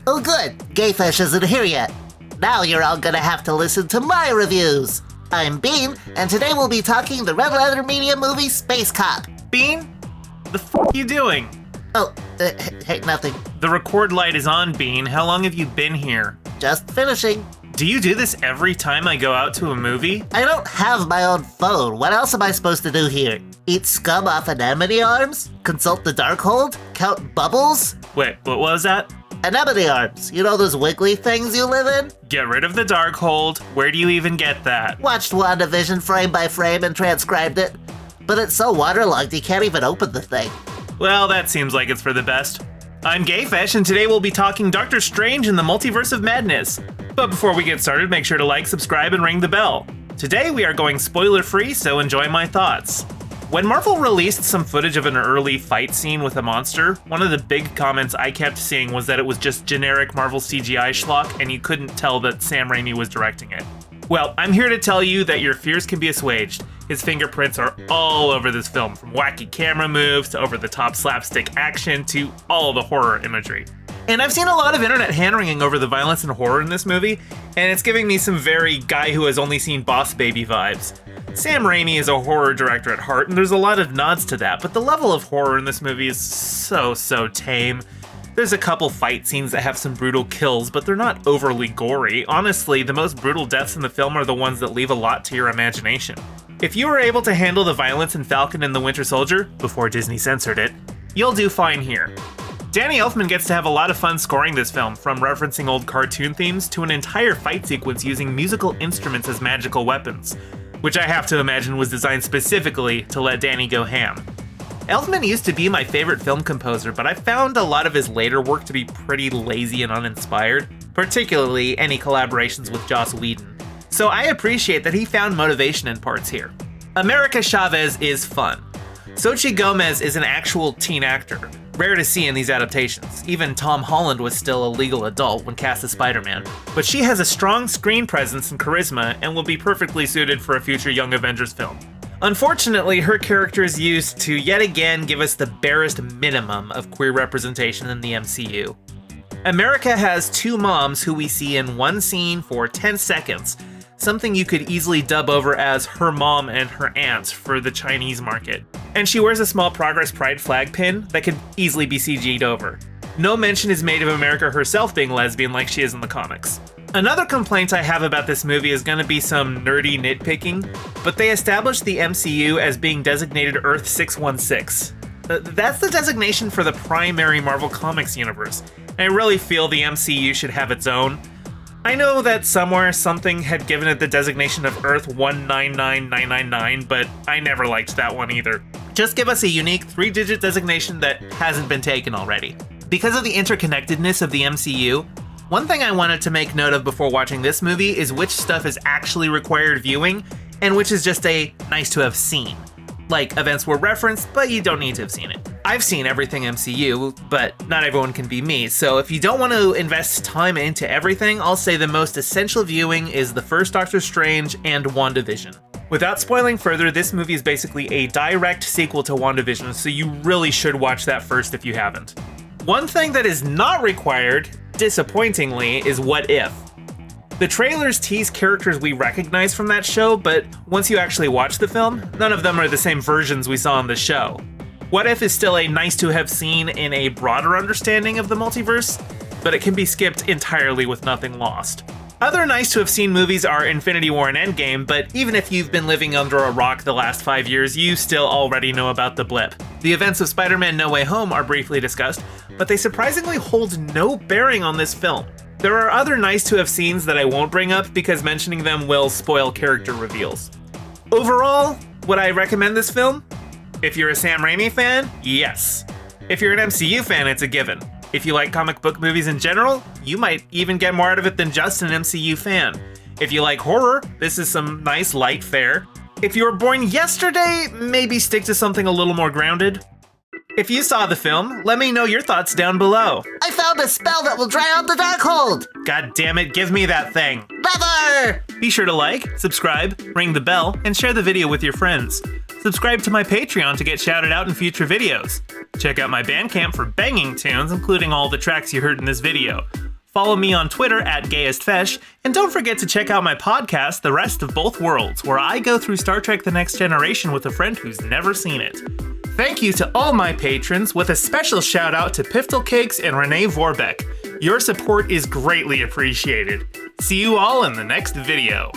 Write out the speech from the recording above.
Oh good, Gayfish isn't here yet. Now you're all gonna have to listen to my reviews. I'm Bean, and today we'll be talking the Red Letter Media movie Space Cop. Bean? The f*** you doing? Oh, hey, nothing. The record light is on, Bean. How long have you been here? Just finishing. Do you do this every time I go out to a movie? I don't have my own phone. What else am I supposed to do here? Eat scum off anemone arms? Consult the Darkhold? Count bubbles? Wait, what was that? Anemone arms. You know those wiggly things you live in? Get rid of the Darkhold. Where do you even get that? Watched WandaVision frame by frame and transcribed it. But it's so waterlogged you can't even open the thing. Well, that seems like it's for the best. I'm Gayfish, and today we'll be talking Doctor Strange in the Multiverse of Madness. But before we get started, make sure to like, subscribe, and ring the bell. Today we are going spoiler-free, so enjoy my thoughts. When Marvel released some footage of an early fight scene with a monster, one of the big comments I kept seeing was that it was just generic Marvel CGI schlock, and you couldn't tell that Sam Raimi was directing it. Well, I'm here to tell you that your fears can be assuaged. His fingerprints are all over this film, from wacky camera moves to over-the-top slapstick action to all the horror imagery. And I've seen a lot of internet hand-wringing over the violence and horror in this movie, and it's giving me some very guy who has only seen Boss Baby vibes. Sam Raimi is a horror director at heart, and there's a lot of nods to that, but the level of horror in this movie is so tame. There's a couple fight scenes that have some brutal kills, but they're not overly gory. Honestly, the most brutal deaths in the film are the ones that leave a lot to your imagination. If you were able to handle the violence in Falcon and the Winter Soldier, before Disney censored it, you'll do fine here. Danny Elfman gets to have a lot of fun scoring this film, from referencing old cartoon themes to an entire fight sequence using musical instruments as magical weapons, which I have to imagine was designed specifically to let Danny go ham. Elfman used to be my favorite film composer, but I found a lot of his later work to be pretty lazy and uninspired, particularly any collaborations with Joss Whedon. So I appreciate that he found motivation in parts here. America Chavez is fun. Xochitl Gomez is an actual teen actor, rare to see in these adaptations. Even Tom Holland was still a legal adult when cast as Spider-Man. But she has a strong screen presence and charisma and will be perfectly suited for a future Young Avengers film. Unfortunately, her character is used to yet again give us the barest minimum of queer representation in the MCU. America has two moms who we see in one scene for 10 seconds, something you could easily dub over as her mom and her aunt for the Chinese market. And she wears a small Progress Pride flag pin that could easily be CG'd over. No mention is made of America herself being lesbian like she is in the comics. Another complaint I have about this movie is going to be some nerdy nitpicking, but they established the MCU as being designated Earth 616. That's the designation for the primary Marvel Comics universe, and I really feel the MCU should have its own. I know that somewhere something had given it the designation of Earth 199999, but I never liked that one either. Just give us a unique 3-digit designation that hasn't been taken already. Because of the interconnectedness of the MCU, one thing I wanted to make note of before watching this movie is which stuff is actually required viewing and which is just a nice to have seen. Like, events were referenced, but you don't need to have seen it. I've seen everything MCU, but not everyone can be me, so if you don't want to invest time into everything, I'll say the most essential viewing is the first Doctor Strange and WandaVision. Without spoiling further, this movie is basically a direct sequel to WandaVision, so you really should watch that first if you haven't. One thing that is not required, disappointingly, is What If. The trailers tease characters we recognize from that show, but once you actually watch the film, none of them are the same versions we saw in the show. What If is still a nice to have seen in a broader understanding of the multiverse, but it can be skipped entirely with nothing lost. Other nice to have seen movies are Infinity War and Endgame, but even if you've been living under a rock the last 5 years, you still already know about the blip. The events of Spider-Man No Way Home are briefly discussed, but they surprisingly hold no bearing on this film. There are other nice to have scenes that I won't bring up because mentioning them will spoil character reveals. Overall, would I recommend this film? If you're a Sam Raimi fan, yes. If you're an MCU fan, it's a given. If you like comic book movies in general, you might even get more out of it than just an MCU fan. If you like horror, this is some nice light fare. If you were born yesterday, maybe stick to something a little more grounded. If you saw the film, let me know your thoughts down below. I found a spell that will dry out the Darkhold! God damn it, give me that thing. Never! Be sure to like, subscribe, ring the bell, and share the video with your friends. Subscribe to my Patreon to get shouted out in future videos. Check out my Bandcamp for banging tunes, including all the tracks you heard in this video. Follow me on Twitter at GayestFesh, and don't forget to check out my podcast, The Rest of Both Worlds, where I go through Star Trek The Next Generation with a friend who's never seen it. Thank you to all my patrons, with a special shout out to Piftle Cakes and Renee Vorbeck. Your support is greatly appreciated. See you all in the next video.